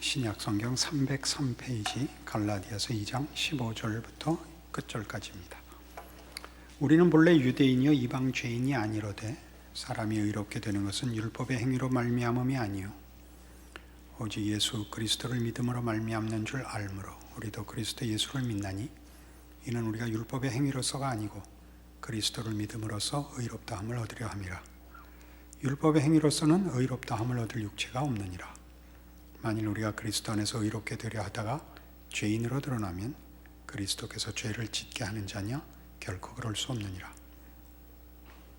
신약성경 303페이지 갈라디아서 2장 15절부터 끝절까지입니다. 우리는 본래 유대인이요 이방 죄인이 아니로되 사람이 의롭게 되는 것은 율법의 행위로 말미암음이 아니요 오직 예수 그리스도를 믿음으로 말미암는 줄 알므로 우리도 그리스도 예수를 믿나니 이는 우리가 율법의 행위로서가 아니고 그리스도를 믿음으로써 의롭다함을 얻으려 함이라. 율법의 행위로서는 의롭다함을 얻을 육체가 없느니라. 만일 우리가 그리스도 안에서 의롭게 되려 하다가 죄인으로 드러나면 그리스도께서 죄를 짓게 하는 자냐? 결코 그럴 수 없느니라.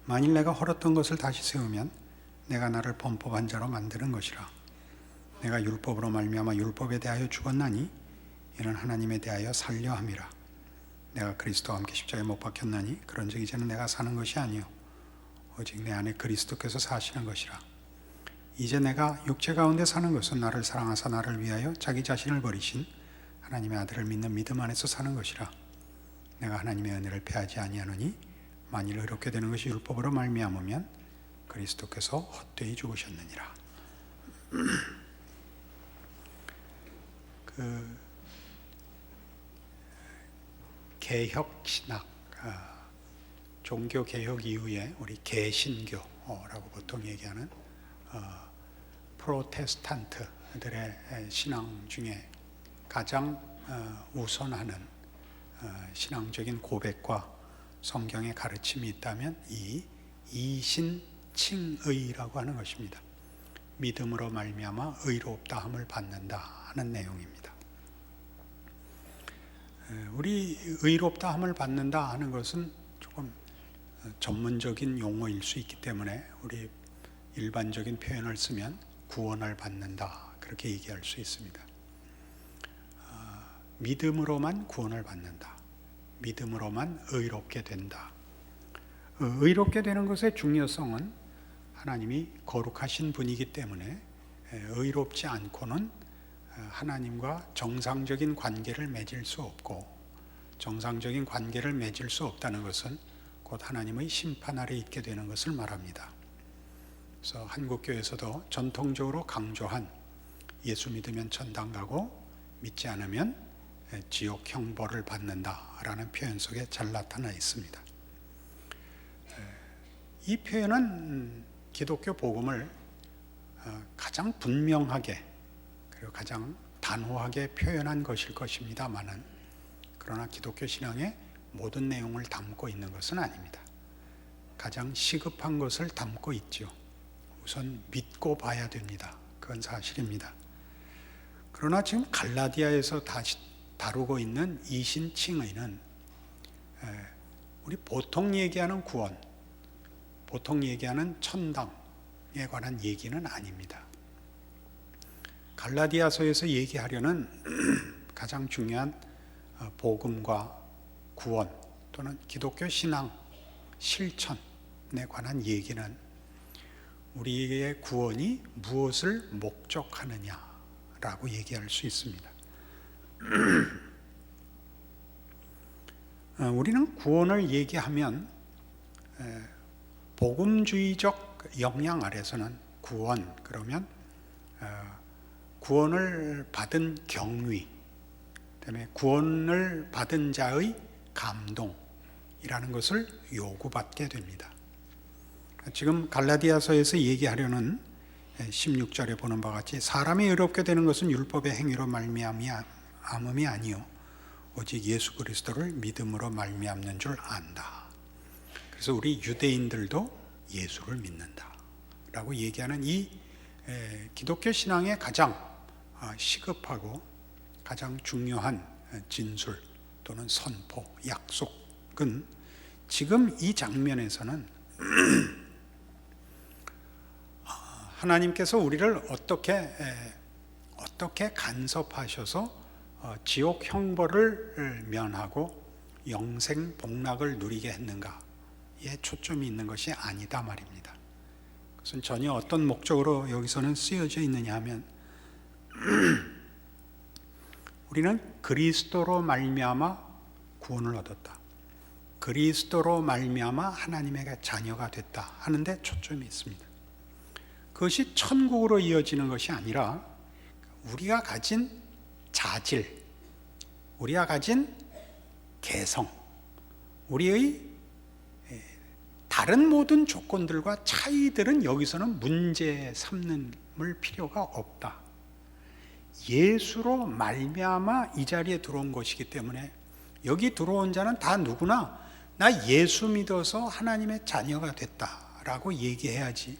만일 내가 헐었던 것을 다시 세우면 내가 나를 범법한 자로 만드는 것이라. 내가 율법으로 말미암아 율법에 대하여 죽었나니 이는 하나님에 대하여 살려 함이라. 내가 그리스도와 함께 십자가에 못 박혔나니 그런즉 이제는 내가 사는 것이 아니요 오직 내 안에 그리스도께서 사시는 것이라. 이제 내가 육체 가운데 사는 것은 나를 사랑하사 나를 위하여 자기 자신을 버리신 하나님의 아들을 믿는 믿음 안에서 사는 것이라. 내가 하나님의 은혜를 패하지 아니하노니 만일 의롭게 되는 것이 율법으로 말미암으면 그리스도께서 헛되이 죽으셨느니라. 개혁 신학, 종교 개혁 이후에 우리 개신교라고 보통 얘기하는 프로테스탄트들의 신앙 중에 가장 우선하는 신앙적인 고백과 성경의 가르침이 있다면 이 이신칭의라고 하는 것입니다. 믿음으로 말미암아 의롭다함을 받는다 하는 내용입니다. 우리 의롭다함을 받는다 하는 것은 조금 전문적인 용어일 수 있기 때문에 우리 일반적인 표현을 쓰면 구원을 받는다 그렇게 얘기할 수 있습니다. 믿음으로만 구원을 받는다. 믿음으로만 의롭게 된다. 의롭게 되는 것의 중요성은 하나님이 거룩하신 분이기 때문에 의롭지 않고는 하나님과 정상적인 관계를 맺을 수 없고, 정상적인 관계를 맺을 수 없다는 것은 곧 하나님의 심판 아래 있게 되는 것을 말합니다. 그래서 한국교회에서도 전통적으로 강조한 예수 믿으면 천당 가고 믿지 않으면 지옥 형벌을 받는다라는 표현 속에 잘 나타나 있습니다. 이 표현은 기독교 복음을 가장 분명하게 그리고 가장 단호하게 표현한 것일 것입니다만은, 그러나 기독교 신앙의 모든 내용을 담고 있는 것은 아닙니다. 가장 시급한 것을 담고 있죠. 우선 믿고 봐야 됩니다. 그건 사실입니다. 그러나 지금 갈라디아에서 다시 다루고 있는 이신칭의는 우리 보통 얘기하는 구원, 보통 얘기하는 천당에 관한 얘기는 아닙니다. 갈라디아서에서 얘기하려는 가장 중요한 복음과 구원 또는 기독교 신앙 실천에 관한 얘기는 우리의 구원이 무엇을 목적하느냐라고 얘기할 수 있습니다. 우리는 구원을 얘기하면 복음주의적 영향 아래서는 구원 그러면 구원을 받은 경위, 그다음에 구원을 받은 자의 감동이라는 것을 요구받게 됩니다. 지금 갈라디아서에서 얘기하려는 16절에 보는 바와 같이 사람이 의롭게 되는 것은 율법의 행위로 말미암음이 아니요 오직 예수 그리스도를 믿음으로 말미암는 줄 안다. 그래서 우리 유대인들도 예수를 믿는다라고 얘기하는 이 기독교 신앙의 가장 시급하고 가장 중요한 진술 또는 선포, 약속은 지금 이 장면에서는 하나님께서 우리를 어떻게 간섭하셔서 지옥 형벌을 면하고 영생 복락을 누리게 했는가에 초점이 있는 것이 아니다 말입니다. 그것은 전혀 어떤 목적으로 여기서는 쓰여져 있느냐 하면 우리는 그리스도로 말미암아 구원을 얻었다. 그리스도로 말미암아 하나님의 자녀가 됐다 하는데 초점이 있습니다. 그것이 천국으로 이어지는 것이 아니라 우리가 가진 자질, 우리가 가진 개성, 우리의 다른 모든 조건들과 차이들은 여기서는 문제 삼는 필요가 없다. 예수로 말미암아 이 자리에 들어온 것이기 때문에 여기 들어온 자는 다 누구나 나 예수 믿어서 하나님의 자녀가 됐다라고 얘기해야지,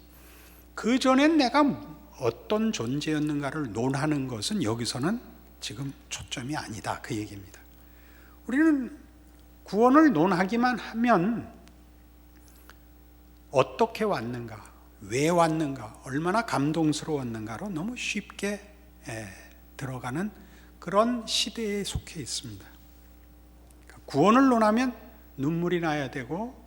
그 전엔 내가 어떤 존재였는가를 논하는 것은 여기서는 지금 초점이 아니다, 그 얘기입니다. 우리는 구원을 논하기만 하면 어떻게 왔는가, 왜 왔는가, 얼마나 감동스러웠는가로 너무 쉽게 들어가는 그런 시대에 속해 있습니다. 구원을 논하면 눈물이 나야 되고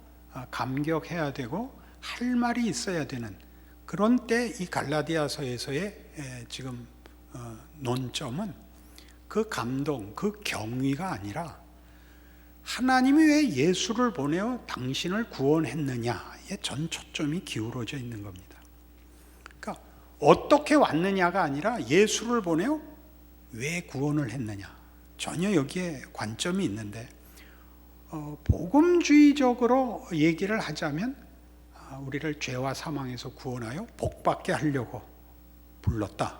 감격해야 되고 할 말이 있어야 되는 그런 때 이 갈라디아서에서의 지금 논점은 그 감동, 그 경위가 아니라 하나님이 왜 예수를 보내어 당신을 구원했느냐에 전 초점이 기울어져 있는 겁니다. 그러니까 어떻게 왔느냐가 아니라 예수를 보내어 왜 구원을 했느냐, 전혀 여기에 관점이 있는데, 복음주의적으로 얘기를 하자면 우리를 죄와 사망에서 구원하여 복받게 하려고 불렀다.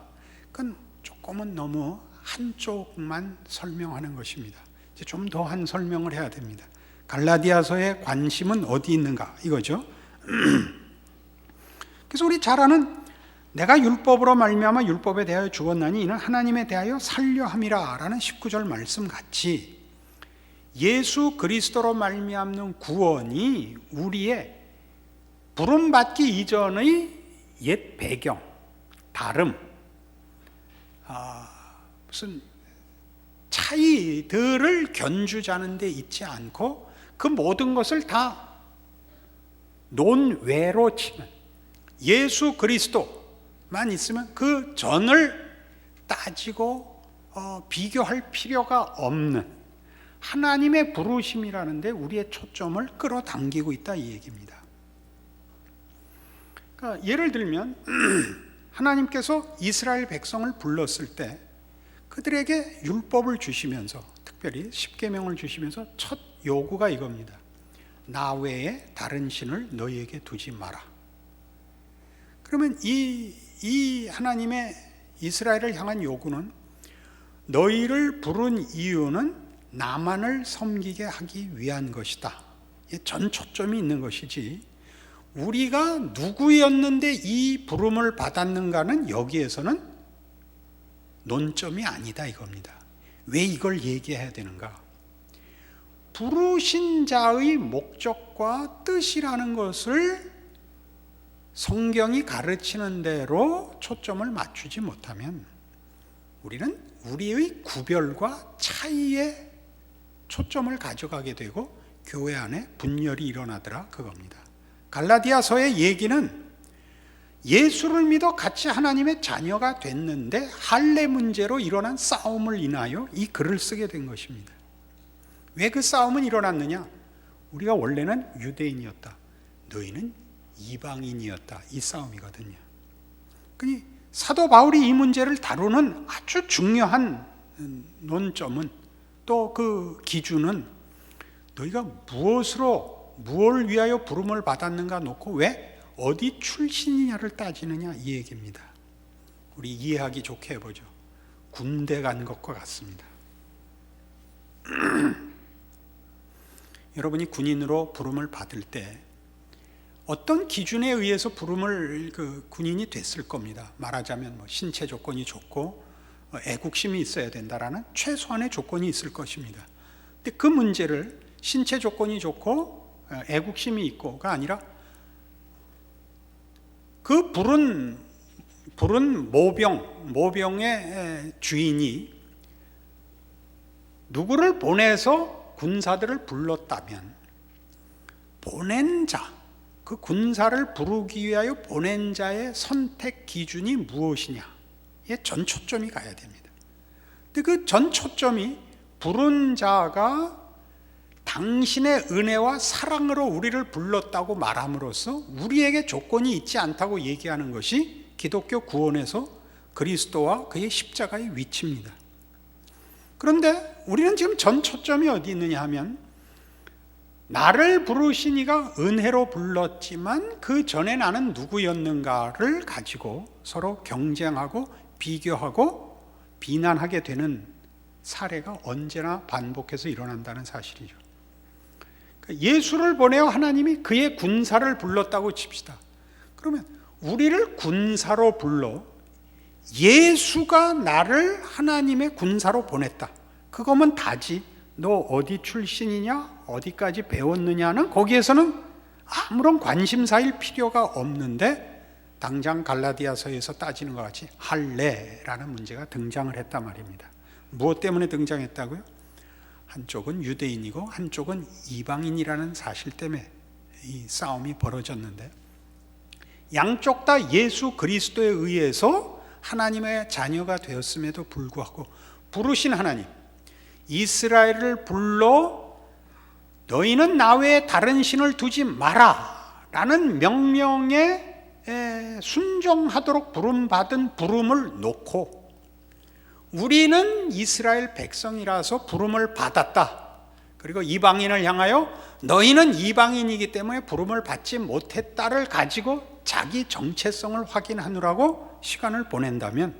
그건 조금은 너무 한쪽만 설명하는 것입니다. 이제 좀 더 한 설명을 해야 됩니다. 갈라디아서의 관심은 어디 있는가 이거죠. 그래서 우리 잘 아는 내가 율법으로 말미암아 율법에 대하여 죽었나니 이는 하나님에 대하여 살려 함이라 라는 19절 말씀 같이 예수 그리스도로 말미암는 구원이 우리의 부름받기 이전의 옛 배경, 다름, 무슨 차이들을 견주자는 데 있지 않고 그 모든 것을 다 논외로 치는 예수 그리스도만 있으면 그 전을 따지고 비교할 필요가 없는 하나님의 부르심이라는 데 우리의 초점을 끌어당기고 있다, 이 얘기입니다. 그러니까 예를 들면 하나님께서 이스라엘 백성을 불렀을 때 그들에게 율법을 주시면서, 특별히 십계명을 주시면서 첫 요구가 이겁니다. 나 외에 다른 신을 너희에게 두지 마라. 그러면 이 하나님의 이스라엘을 향한 요구는 너희를 부른 이유는 나만을 섬기게 하기 위한 것이다. 전 초점이 있는 것이지, 우리가 누구였는데 이 부름을 받았는가는 여기에서는 논점이 아니다, 이겁니다. 왜 이걸 얘기해야 되는가? 부르신 자의 목적과 뜻이라는 것을 성경이 가르치는 대로 초점을 맞추지 못하면 우리는 우리의 구별과 차이에 초점을 가져가게 되고 교회 안에 분열이 일어나더라, 그겁니다. 갈라디아서의 얘기는 예수를 믿어 같이 하나님의 자녀가 됐는데 할례 문제로 일어난 싸움을 인하여 이 글을 쓰게 된 것입니다. 왜 그 싸움은 일어났느냐? 우리가 원래는 유대인이었다, 너희는 이방인이었다, 이 싸움이거든요. 그러니 사도 바울이 이 문제를 다루는 아주 중요한 논점은, 또 그 기준은 너희가 무엇을 위하여 부름을 받았는가 놓고 왜 어디 출신이냐를 따지느냐, 이 얘기입니다. 우리 이해하기 좋게 해보죠. 군대 간 것과 같습니다. 여러분이 군인으로 부름을 받을 때 어떤 기준에 의해서 부름을 군인이 됐을 겁니다. 말하자면 신체 조건이 좋고 애국심이 있어야 된다라는 최소한의 조건이 있을 것입니다. 근데 그 문제를 신체 조건이 좋고 애국심이 있고가 아니라 그 부른 모병의 주인이 누구를 보내서 군사들을 불렀다면 보낸 자, 그 군사를 부르기 위하여 보낸 자의 선택 기준이 무엇이냐에 전 초점이 가야 됩니다. 근데 그 전 초점이 부른 자가 당신의 은혜와 사랑으로 우리를 불렀다고 말함으로써 우리에게 조건이 있지 않다고 얘기하는 것이 기독교 구원에서 그리스도와 그의 십자가의 위치입니다. 그런데 우리는 지금 전 초점이 어디 있느냐 하면, 나를 부르신 이가 은혜로 불렀지만 그 전에 나는 누구였는가를 가지고 서로 경쟁하고 비교하고 비난하게 되는 사례가 언제나 반복해서 일어난다는 사실이죠. 예수를 보내어 하나님이 그의 군사를 불렀다고 칩시다. 그러면 우리를 군사로 불러 예수가 나를 하나님의 군사로 보냈다, 그거면 다지. 너 어디 출신이냐, 어디까지 배웠느냐는 거기에서는 아무런 관심사일 필요가 없는데, 당장 갈라디아서에서 따지는 것 같이 할례라는 문제가 등장을 했단 말입니다. 무엇 때문에 등장했다고요? 한쪽은 유대인이고 한쪽은 이방인이라는 사실 때문에 이 싸움이 벌어졌는데, 양쪽 다 예수 그리스도에 의해서 하나님의 자녀가 되었음에도 불구하고 부르신 하나님, 이스라엘을 불러 너희는 나 외에 다른 신을 두지 마라 라는 명령에 순종하도록 부름받은 부름을 놓고, 우리는 이스라엘 백성이라서 부름을 받았다, 그리고 이방인을 향하여 너희는 이방인이기 때문에 부름을 받지 못했다를 가지고 자기 정체성을 확인하느라고 시간을 보낸다면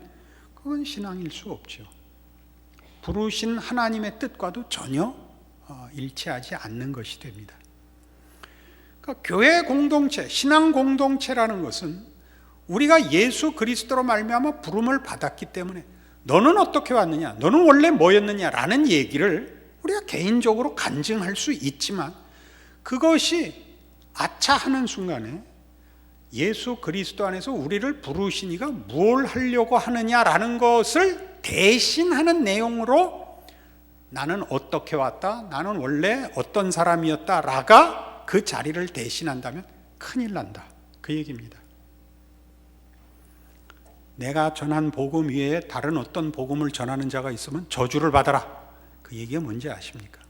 그건 신앙일 수 없죠. 부르신 하나님의 뜻과도 전혀 일치하지 않는 것이 됩니다. 그러니까 교회 공동체, 신앙 공동체라는 것은 우리가 예수 그리스도로 말미암아 부름을 받았기 때문에 너는 어떻게 왔느냐, 너는 원래 뭐였느냐라는 얘기를 우리가 개인적으로 간증할 수 있지만, 그것이 아차 하는 순간에 예수 그리스도 안에서 우리를 부르신 이가 뭘 하려고 하느냐라는 것을 대신하는 내용으로 나는 어떻게 왔다, 나는 원래 어떤 사람이었다라가 그 자리를 대신한다면 큰일 난다, 그 얘기입니다. 내가 전한 복음 외에 다른 어떤 복음을 전하는 자가 있으면 저주를 받아라, 그 얘기가 뭔지 아십니까?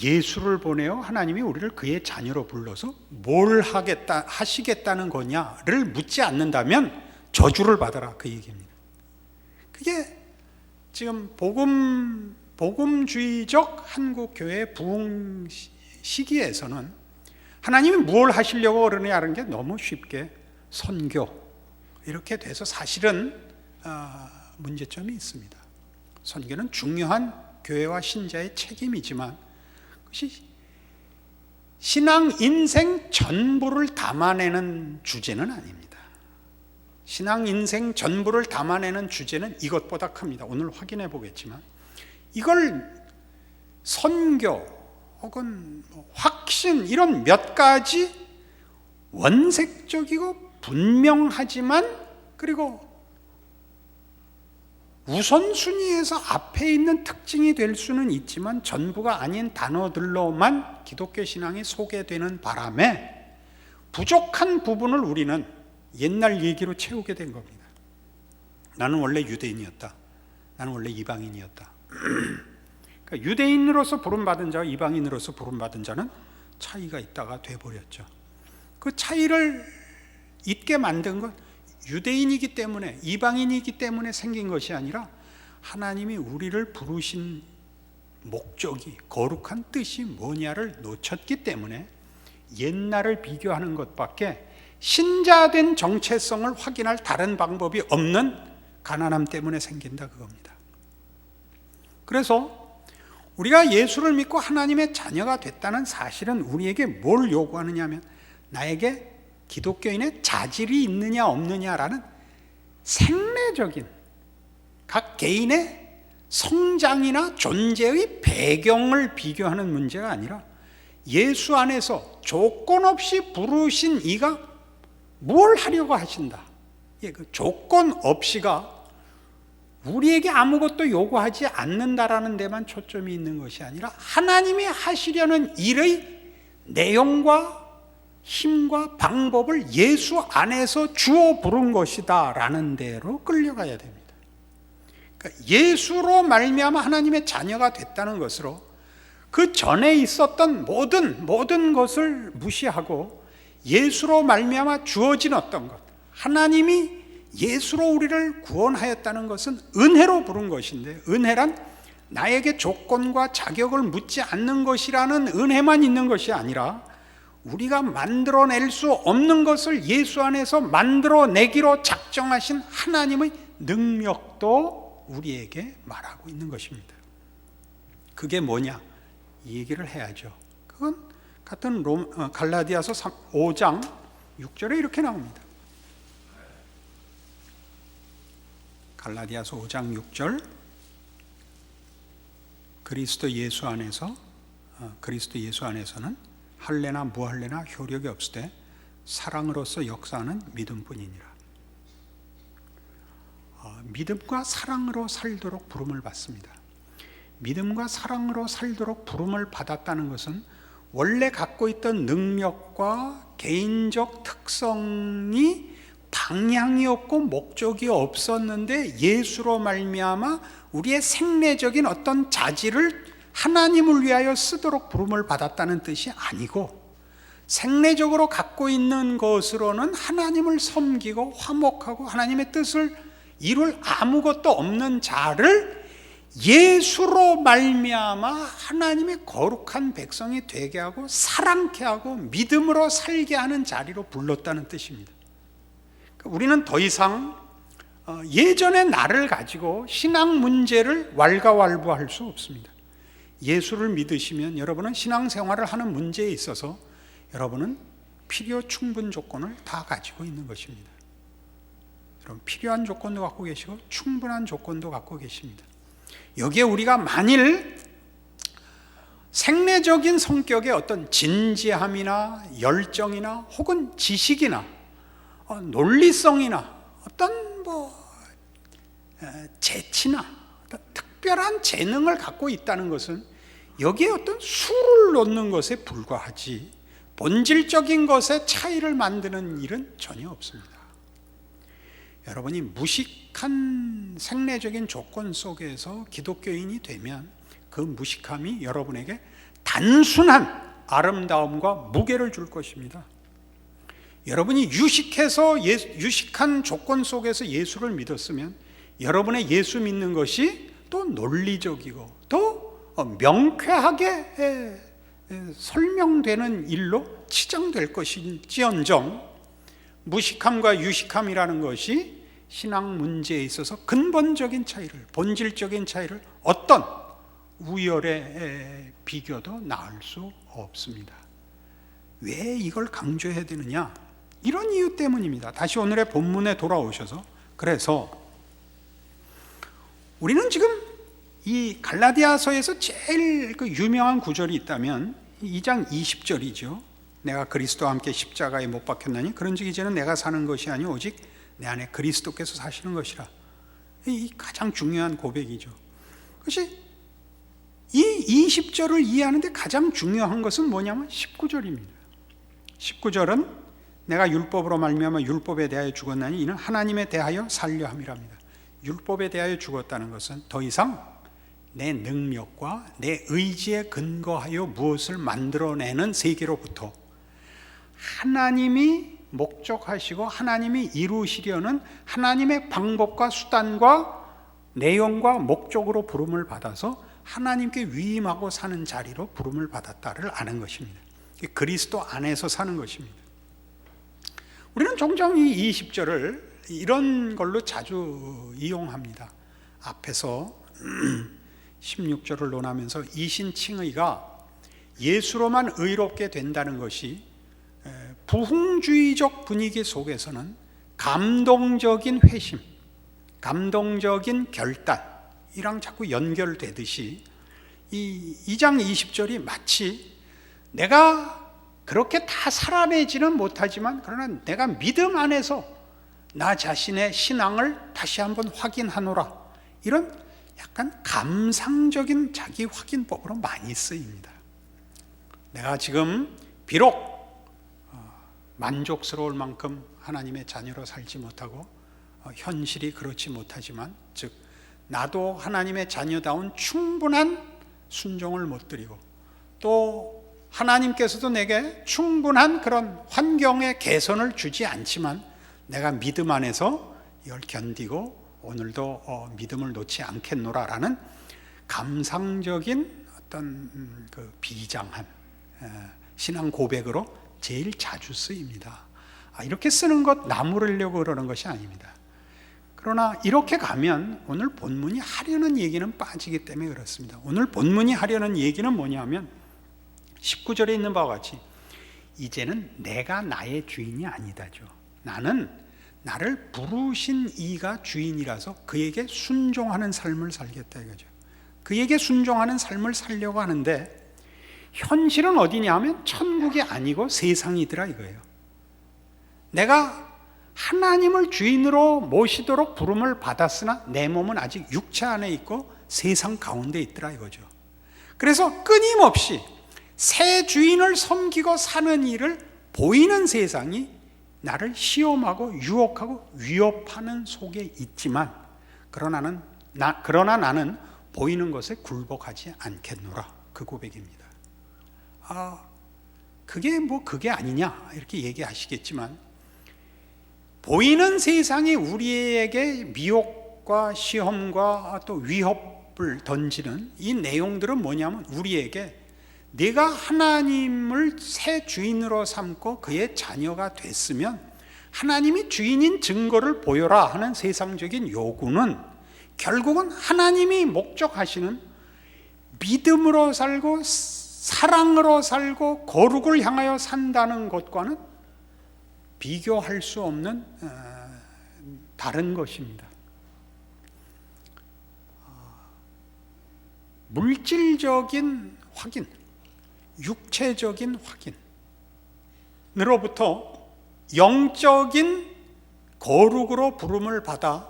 예수를 보내어 하나님이 우리를 그의 자녀로 불러서 뭘 하시겠다는 거냐를 묻지 않는다면 저주를 받아라, 그 얘기입니다. 그게 지금 복음주의적 한국 교회 부흥 시기에서는 하나님이 뭘 하시려고 그러느냐는 게 너무 쉽게 선교 이렇게 돼서 사실은 문제점이 있습니다. 선교는 중요한 교회와 신자의 책임이지만 그것이 신앙 인생 전부를 담아내는 주제는 아닙니다. 신앙 인생 전부를 담아내는 주제는 이것보다 큽니다. 오늘 확인해 보겠지만, 이걸 선교 혹은 확신 이런 몇 가지 원색적이고 분명하지만 그리고 우선순위에서 앞에 있는 특징이 될 수는 있지만 전부가 아닌 단어들로만 기독교 신앙이 소개되는 바람에 부족한 부분을 우리는 옛날 얘기로 채우게 된 겁니다. 나는 원래 유대인이었다, 나는 원래 이방인이었다. 그러니까 유대인으로서 부름받은 자와 이방인으로서 부름받은 자는 차이가 있다가 돼버렸죠. 그 차이를 있게 만든 건 유대인이기 때문에, 이방인이기 때문에 생긴 것이 아니라 하나님이 우리를 부르신 목적이, 거룩한 뜻이 뭐냐를 놓쳤기 때문에 옛날을 비교하는 것밖에 신자된 정체성을 확인할 다른 방법이 없는 가난함 때문에 생긴다, 그겁니다. 그래서 우리가 예수를 믿고 하나님의 자녀가 됐다는 사실은 우리에게 뭘 요구하느냐 하면, 나에게 기독교인의 자질이 있느냐 없느냐라는 생내적인 각 개인의 성장이나 존재의 배경을 비교하는 문제가 아니라, 예수 안에서 조건 없이 부르신 이가 뭘 하려고 하신다, 그 조건 없이가 우리에게 아무것도 요구하지 않는다라는 데만 초점이 있는 것이 아니라 하나님이 하시려는 일의 내용과 힘과 방법을 예수 안에서 주어 부른 것이다 라는 데로 끌려가야 됩니다. 그러니까 예수로 말미암아 하나님의 자녀가 됐다는 것으로 그 전에 있었던 모든 것을 무시하고 예수로 말미암아 주어진 어떤 것, 하나님이 예수로 우리를 구원하였다는 것은 은혜로 부른 것인데, 은혜란 나에게 조건과 자격을 묻지 않는 것이라는 은혜만 있는 것이 아니라 우리가 만들어낼 수 없는 것을 예수 안에서 만들어내기로 작정하신 하나님의 능력도 우리에게 말하고 있는 것입니다. 그게 뭐냐? 이 얘기를 해야죠. 그건 같은 갈라디아서 5장 6절에 이렇게 나옵니다. 갈라디아서 5장 6절, 그리스도 예수 안에서는 할례나 무할례나 효력이 없으되 사랑으로서 역사하는 믿음뿐이니라. 믿음과 사랑으로 살도록 부름을 받습니다. 믿음과 사랑으로 살도록 부름을 받았다는 것은 원래 갖고 있던 능력과 개인적 특성이 방향이 없고 목적이 없었는데 예수로 말미암아 우리의 생내적인 어떤 자질을 하나님을 위하여 쓰도록 부름을 받았다는 뜻이 아니고, 생내적으로 갖고 있는 것으로는 하나님을 섬기고 화목하고 하나님의 뜻을 이룰 아무것도 없는 자를 예수로 말미암아 하나님의 거룩한 백성이 되게 하고 사랑케 하고 믿음으로 살게 하는 자리로 불렀다는 뜻입니다. 우리는 더 이상 예전의 나를 가지고 신앙 문제를 왈가왈부할 수 없습니다. 예수를 믿으시면 여러분은 신앙생활을 하는 문제에 있어서 여러분은 필요 충분 조건을 다 가지고 있는 것입니다. 여러분, 필요한 조건도 갖고 계시고 충분한 조건도 갖고 계십니다. 여기에 우리가 만일 생내적인 성격의 어떤 진지함이나 열정이나 혹은 지식이나 논리성이나 어떤 재치나 어떤 특별한 재능을 갖고 있다는 것은 여기에 어떤 수를 놓는 것에 불과하지 본질적인 것에 차이를 만드는 일은 전혀 없습니다. 여러분이 무식한 생내적인 조건 속에서 기독교인이 되면 그 무식함이 여러분에게 단순한 아름다움과 무게를 줄 것입니다. 여러분이 유식한 조건 속에서 예수를 믿었으면 여러분의 예수 믿는 것이 또 논리적이고 또 명쾌하게 설명되는 일로 치장될 것일지언정, 무식함과 유식함이라는 것이 신앙 문제에 있어서 근본적인 차이를, 본질적인 차이를 어떤 우열의 비교도 낳을 수 없습니다. 왜 이걸 강조해야 되느냐? 이런 이유 때문입니다. 다시 오늘의 본문에 돌아오셔서, 그래서 우리는 지금 이 갈라디아서에서 제일 유명한 구절이 있다면 2장 20절이죠. 내가 그리스도와 함께 십자가에 못 박혔나니 그런즉 이제는 내가 사는 것이 아니오 오직 내 안에 그리스도께서 사시는 것이라. 이 가장 중요한 고백이죠. 그것이 이 20절을 이해하는데 가장 중요한 것은 뭐냐면 19절입니다. 19절은 내가 율법으로 말미암아 율법에 대하여 죽었나니 이는 하나님에 대하여 살려 함이랍니다. 율법에 대하여 죽었다는 것은 더 이상 내 능력과 내 의지에 근거하여 무엇을 만들어내는 세계로부터 하나님이 목적하시고 하나님이 이루시려는 하나님의 방법과 수단과 내용과 목적으로 부름을 받아서 하나님께 위임하고 사는 자리로 부름을 받았다를 아는 것입니다. 그리스도 안에서 사는 것입니다. 우리는 종종 이 20절을 이런 걸로 자주 이용합니다. 앞에서 16절을 논하면서 이신칭의가 예수로만 의롭게 된다는 것이 부흥주의적 분위기 속에서는 감동적인 회심, 감동적인 결단이랑 자꾸 연결되듯이 이 2장 20절이 마치 내가 그렇게 다 살아내지는 못하지만 그러나 내가 믿음 안에서 나 자신의 신앙을 다시 한번 확인하노라, 이런 약간 감상적인 자기 확인법으로 많이 쓰입니다. 내가 지금 비록 만족스러울 만큼 하나님의 자녀로 살지 못하고 현실이 그렇지 못하지만, 즉 나도 하나님의 자녀다운 충분한 순종을 못 드리고 또 하나님께서도 내게 충분한 그런 환경의 개선을 주지 않지만 내가 믿음 안에서 이걸 견디고 오늘도 믿음을 놓지 않겠노라라는 감상적인 어떤 그 비장한 신앙 고백으로 제일 자주 쓰입니다. 이렇게 쓰는 것 나무르려고 그러는 것이 아닙니다. 그러나 이렇게 가면 오늘 본문이 하려는 얘기는 빠지기 때문에 그렇습니다. 오늘 본문이 하려는 얘기는 뭐냐면 19절에 있는 바와 같이 이제는 내가 나의 주인이 아니다죠. 나는 나를 부르신 이가 주인이라서 그에게 순종하는 삶을 살겠다 이거죠. 그에게 순종하는 삶을 살려고 하는데 현실은 어디냐 하면 천국이 아니고 세상이더라 이거예요. 내가 하나님을 주인으로 모시도록 부름을 받았으나 내 몸은 아직 육체 안에 있고 세상 가운데 있더라 이거죠. 그래서 끊임없이 새 주인을 섬기고 사는 일을 보이는 세상이 나를 시험하고 유혹하고 위협하는 속에 있지만 그러나 나는 보이는 것에 굴복하지 않겠노라 그 고백입니다. 그게 아니냐 이렇게 얘기하시겠지만 보이는 세상이 우리에게 미혹과 시험과 또 위협을 던지는 이 내용들은 뭐냐면 우리에게 네가 하나님을 새 주인으로 삼고 그의 자녀가 됐으면 하나님이 주인인 증거를 보여라 하는 세상적인 요구는 결국은 하나님이 목적하시는 믿음으로 살고 사랑으로 살고 거룩을 향하여 산다는 것과는 비교할 수 없는 다른 것입니다. 물질적인 확인, 육체적인 확인으로부터 영적인 거룩으로 부름을 받아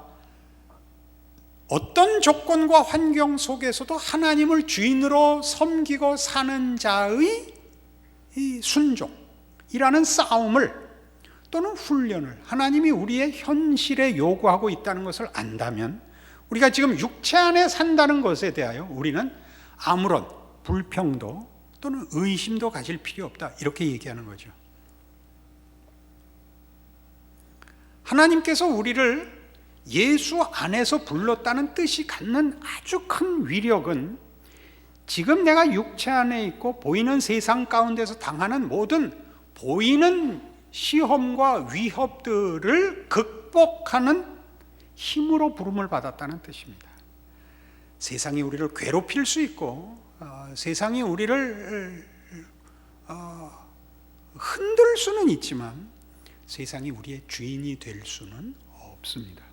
어떤 조건과 환경 속에서도 하나님을 주인으로 섬기고 사는 자의 이 순종이라는 싸움을 또는 훈련을 하나님이 우리의 현실에 요구하고 있다는 것을 안다면 우리가 지금 육체 안에 산다는 것에 대하여 우리는 아무런 불평도 또는 의심도 가질 필요 없다 이렇게 얘기하는 거죠. 하나님께서 우리를 예수 안에서 불렀다는 뜻이 갖는 아주 큰 위력은 지금 내가 육체 안에 있고 보이는 세상 가운데서 당하는 모든 보이는 시험과 위협들을 극복하는 힘으로 부름을 받았다는 뜻입니다. 세상이 우리를 괴롭힐 수 있고 세상이 우리를 흔들 수는 있지만 세상이 우리의 주인이 될 수는 없습니다.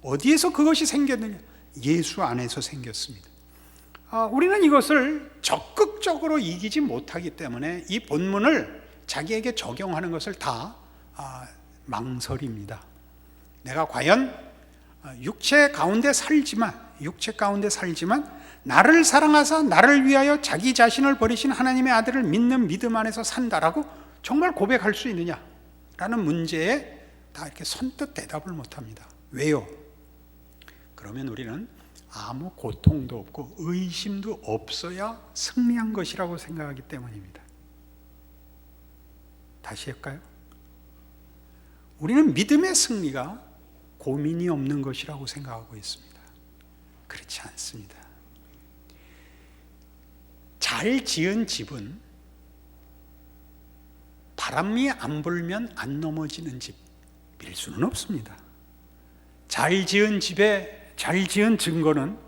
어디에서 그것이 생겼느냐? 예수 안에서 생겼습니다. 우리는 이것을 적극적으로 이기지 못하기 때문에 이 본문을 자기에게 적용하는 것을 다 망설입니다. 내가 과연 육체 가운데 살지만 나를 사랑하사 나를 위하여 자기 자신을 버리신 하나님의 아들을 믿는 믿음 안에서 산다라고 정말 고백할 수 있느냐라는 문제에 다 이렇게 선뜻 대답을 못합니다. 왜요? 그러면 우리는 아무 고통도 없고 의심도 없어야 승리한 것이라고 생각하기 때문입니다. 다시 할까요? 우리는 믿음의 승리가 고민이 없는 것이라고 생각하고 있습니다. 그렇지 않습니다. 잘 지은 집은 바람이 안 불면 안 넘어지는 집일 수는 없습니다. 잘 지은 증거는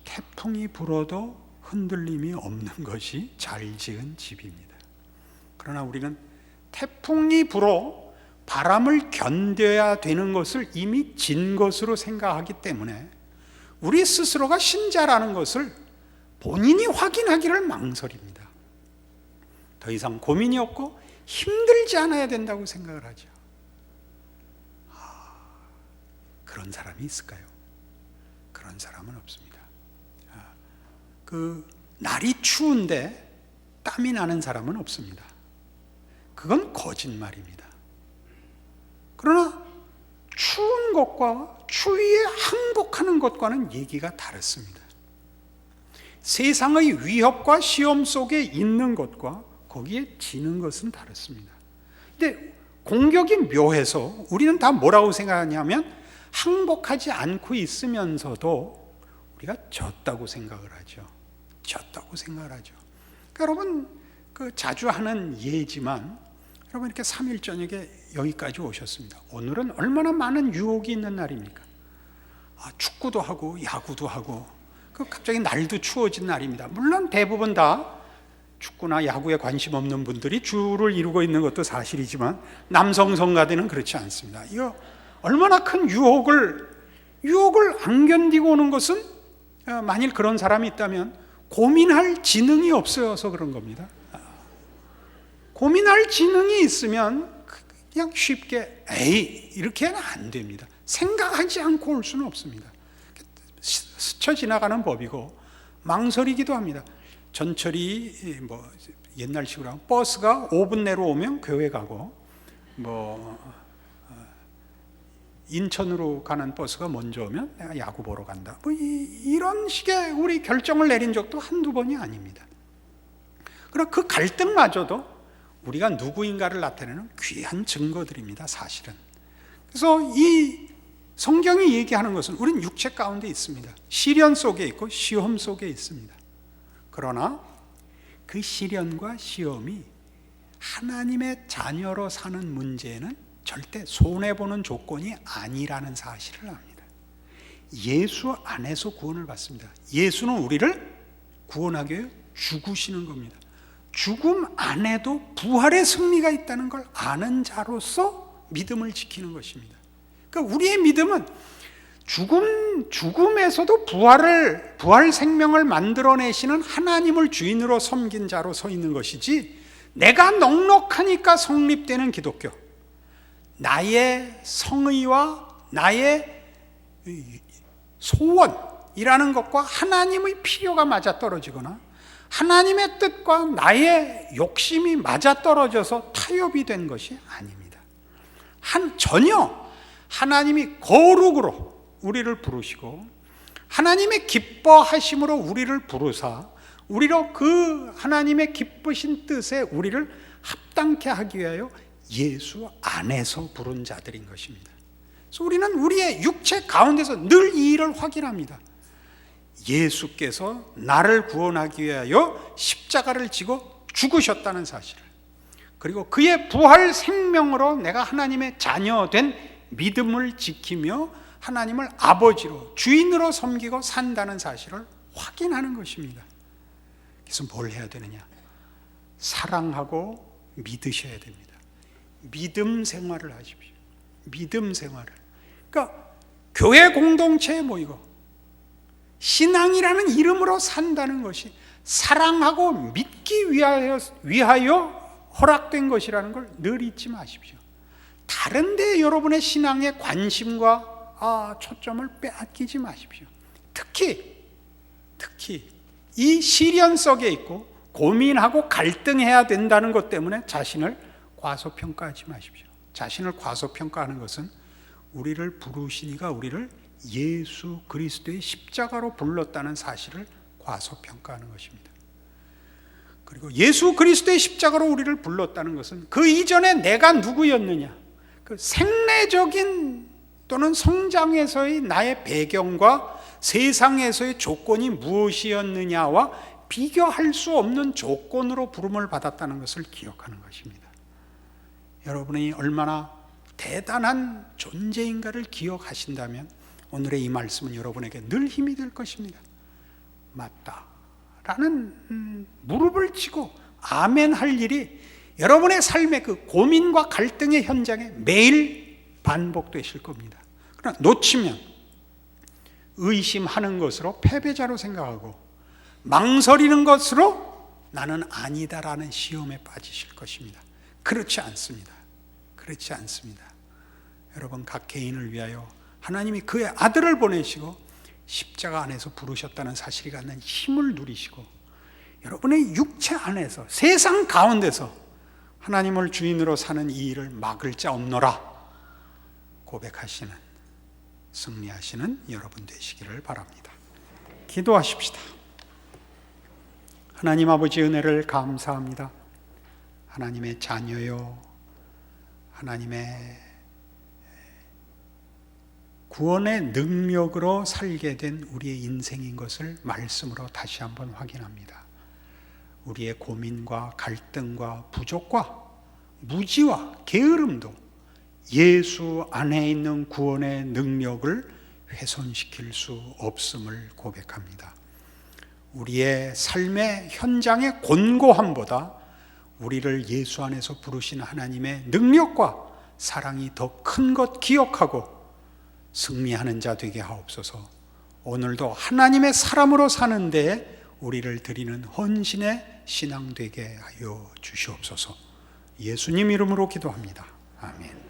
태풍이 불어도 흔들림이 없는 것이 잘 지은 집입니다. 그러나 우리는 태풍이 불어 바람을 견뎌야 되는 것을 이미 진 것으로 생각하기 때문에 우리 스스로가 신자라는 것을 본인이 확인하기를 망설입니다. 더 이상 고민이 없고 힘들지 않아야 된다고 생각을 하죠. 그런 사람이 있을까요? 그런 사람은 없습니다. 날이 추운데 땀이 나는 사람은 없습니다. 그건 거짓말입니다. 그러나 추운 것과 추위에 항복하는 것과는 얘기가 다릅니다. 세상의 위협과 시험 속에 있는 것과 거기에 지는 것은 다릅니다. 근데 공격이 묘해서 우리는 다 뭐라고 생각하냐면 항복하지 않고 있으면서도 우리가 졌다고 생각을 하죠. 졌다고 생각을 하죠. 그러니까 여러분, 자주 하는 예지만, 여러분 이렇게 3일 저녁에 여기까지 오셨습니다. 오늘은 얼마나 많은 유혹이 있는 날입니까? 축구도 하고 야구도 하고, 갑자기 날도 추워진 날입니다. 물론 대부분 다 축구나 야구에 관심 없는 분들이 주를 이루고 있는 것도 사실이지만 남성 성가대는 그렇지 않습니다. 이거 얼마나 큰 유혹을 안 견디고 오는 것은, 만일 그런 사람이 있다면 고민할 지능이 없어서 그런 겁니다. 고민할 지능이 있으면 그냥 쉽게 에이 이렇게는 안 됩니다. 생각하지 않고 올 수는 없습니다. 스쳐 지나가는 법이고 망설이기도 합니다. 전철이 옛날식으로 하면 버스가 5분 내로 오면 교회 가고, 인천으로 가는 버스가 먼저 오면 내가 야구 보러 간다. 이런 식의 우리 결정을 내린 적도 한두 번이 아닙니다. 그러나 그 갈등마저도 우리가 누구인가를 나타내는 귀한 증거들입니다, 사실은. 그래서 이 성경이 얘기하는 것은 우리는 육체 가운데 있습니다. 시련 속에 있고 시험 속에 있습니다. 그러나 그 시련과 시험이 하나님의 자녀로 사는 문제는 절대 손해보는 조건이 아니라는 사실을 압니다. 예수 안에서 구원을 받습니다. 예수는 우리를 구원하기 위해 죽으시는 겁니다. 죽음 안에도 부활의 승리가 있다는 걸 아는 자로서 믿음을 지키는 것입니다. 그러니까 우리의 믿음은 죽음에서도 부활 생명을 만들어내시는 하나님을 주인으로 섬긴 자로 서 있는 것이지, 내가 넉넉하니까 성립되는 기독교, 나의 성의와 나의 소원이라는 것과 하나님의 필요가 맞아떨어지거나 하나님의 뜻과 나의 욕심이 맞아떨어져서 타협이 된 것이 아닙니다. 전혀 하나님이 거룩으로 우리를 부르시고 하나님의 기뻐하심으로 우리를 부르사 우리로 그 하나님의 기쁘신 뜻에 우리를 합당케 하기 위하여 예수 안에서 부른 자들인 것입니다. 그래서 우리는 우리의 육체 가운데서 늘 이 일을 확인합니다. 예수께서 나를 구원하기 위하여 십자가를 지고 죽으셨다는 사실을, 그리고 그의 부활 생명으로 내가 하나님의 자녀된 믿음을 지키며 하나님을 아버지로 주인으로 섬기고 산다는 사실을 확인하는 것입니다. 그래서 뭘 해야 되느냐? 사랑하고 믿으셔야 됩니다. 믿음 생활을 하십시오. 믿음 생활을. 그러니까 교회 공동체에 모이고 신앙이라는 이름으로 산다는 것이 사랑하고 믿기 위하여 허락된 것이라는 걸 늘 잊지 마십시오. 다른 데 여러분의 신앙의 관심과 초점을 빼앗기지 마십시오. 특히 이 시련 속에 있고 고민하고 갈등해야 된다는 것 때문에 자신을 과소평가하지 마십시오. 자신을 과소평가하는 것은 우리를 부르신 이가 우리를 예수 그리스도의 십자가로 불렀다는 사실을 과소평가하는 것입니다. 그리고 예수 그리스도의 십자가로 우리를 불렀다는 것은 그 이전에 내가 누구였느냐, 그 생내적인 또는 성장에서의 나의 배경과 세상에서의 조건이 무엇이었느냐와 비교할 수 없는 조건으로 부름을 받았다는 것을 기억하는 것입니다. 여러분이 얼마나 대단한 존재인가를 기억하신다면 오늘의 이 말씀은 여러분에게 늘 힘이 될 것입니다. 맞다 라는 무릎을 치고 아멘 할 일이 여러분의 삶의 그 고민과 갈등의 현장에 매일 반복되실 겁니다. 그러나 놓치면 의심하는 것으로 패배자로 생각하고 망설이는 것으로 나는 아니다라는 시험에 빠지실 것입니다. 그렇지 않습니다. 그렇지 않습니다. 여러분, 각 개인을 위하여 하나님이 그의 아들을 보내시고 십자가 안에서 부르셨다는 사실이 갖는 힘을 누리시고 여러분의 육체 안에서 세상 가운데서 하나님을 주인으로 사는 이 일을 막을 자 없노라 고백하시는, 승리하시는 여러분 되시기를 바랍니다. 기도하십시다. 하나님 아버지, 은혜를 감사합니다. 하나님의 자녀요, 하나님의 구원의 능력으로 살게 된 우리의 인생인 것을 말씀으로 다시 한번 확인합니다. 우리의 고민과 갈등과 부족과 무지와 게으름도 예수 안에 있는 구원의 능력을 훼손시킬 수 없음을 고백합니다. 우리의 삶의 현장의 곤고함보다 우리를 예수 안에서 부르신 하나님의 능력과 사랑이 더 큰 것 기억하고 승리하는 자 되게 하옵소서. 오늘도 하나님의 사람으로 사는 데에 우리를 드리는 헌신의 신앙 되게 하여 주시옵소서. 예수님 이름으로 기도합니다. 아멘.